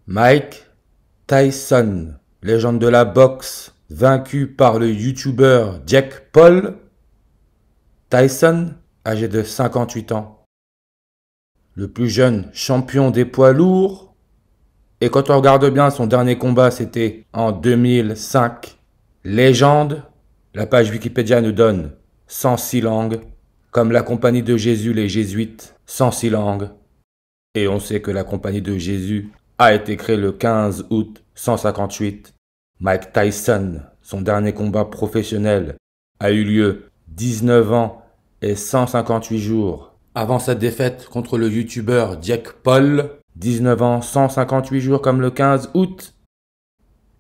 Mike Tyson, légende de la boxe, vaincu par le youtubeur Jake Paul. Tyson, âgé de 58 ans, le plus jeune champion des poids lourds. Et quand on regarde bien, son dernier combat, c'était en 2005. Légende, la page Wikipédia nous donne 106 langues, comme la Compagnie de Jésus, les Jésuites, 106 langues. Et on sait que la Compagnie de Jésus a été créée le 15 août 158. Mike Tyson, son dernier combat professionnel, a eu lieu 19 ans et 158 jours avant sa défaite contre le youtubeur Jake Paul. 19 ans, 158 jours comme le 15 août.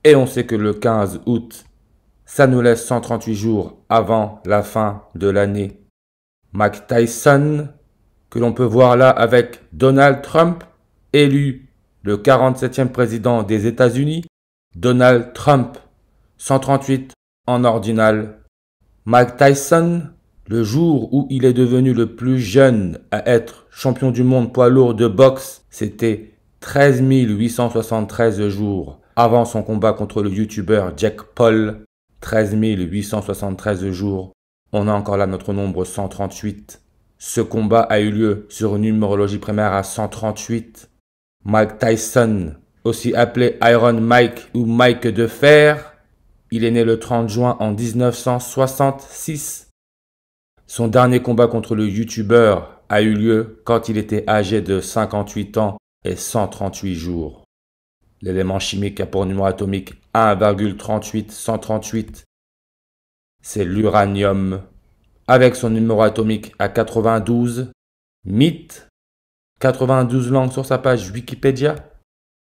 Et on sait que le 15 août, ça nous laisse 138 jours avant la fin de l'année. Mike Tyson, que l'on peut voir là avec Donald Trump, élu le 47e président des États-Unis. Donald Trump, 138 en ordinal. Mike Tyson, le jour où il est devenu le plus jeune à être champion du monde poids lourd de boxe, c'était 13 873 jours avant son combat contre le youtubeur Jake Paul. 13 873 jours. On a encore là notre nombre 138. Ce combat a eu lieu sur une numérologie primaire à 138. Mike Tyson, aussi appelé Iron Mike ou Mike de fer, il est né le 30 juin en 1966. Son dernier combat contre le youtubeur a eu lieu quand il était âgé de 58 ans et 138 jours. L'élément chimique a pour numéro atomique 1,38138. C'est l'uranium. Avec son numéro atomique à 92. Mythe. 92 langues sur sa page Wikipédia.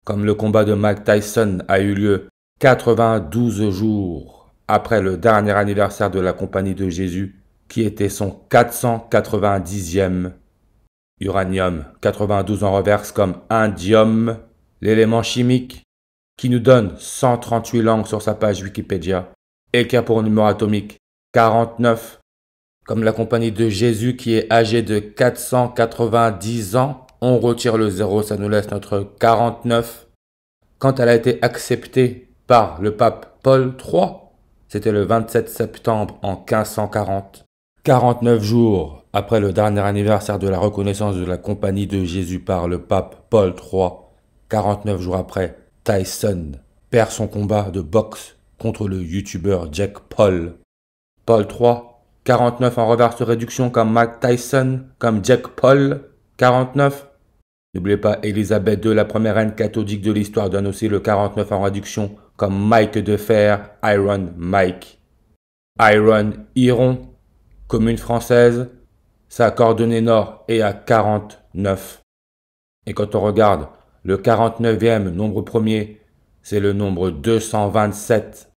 Comme le combat de Mike Tyson a eu lieu 92 jours après le dernier anniversaire de la Compagnie de Jésus, qui était son 490e. Uranium, 92 en reverse comme indium, l'élément chimique qui nous donne 138 langues sur sa page Wikipédia et qui a pour numéro atomique 49, comme la Compagnie de Jésus qui est âgée de 490 ans. On retire le 0, ça nous laisse notre 49. Quand elle a été acceptée par le pape Paul III, c'était le 27 septembre en 1540. 49 jours après le dernier anniversaire de la reconnaissance de la Compagnie de Jésus par le pape Paul III, 49 jours après, Tyson perd son combat de boxe contre le youtubeur Jake Paul. Paul III, 49 en reverse de réduction comme Mike Tyson, comme Jake Paul, 49. N'oubliez pas, Élisabeth II, la première reine catholique de l'histoire, donne aussi le 49 en réduction comme Mike de fer, Iron Mike. Iron, commune française, sa coordonnée nord est à 49. Et quand on regarde le 49e nombre premier, c'est le nombre 227.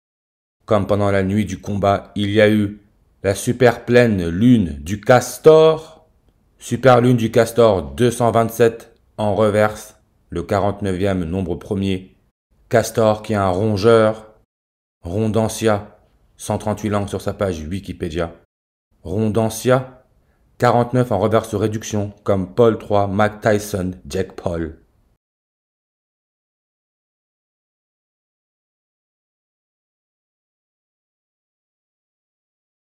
Comme pendant la nuit du combat, il y a eu la super pleine lune du Castor. Super lune du Castor 227 en reverse, le 49e nombre premier. Castor qui est un rongeur. Rondantia, 138 langues sur sa page Wikipédia. Rondantia, 49 en reverse réduction, comme Paul III, Mike Tyson, Jake Paul.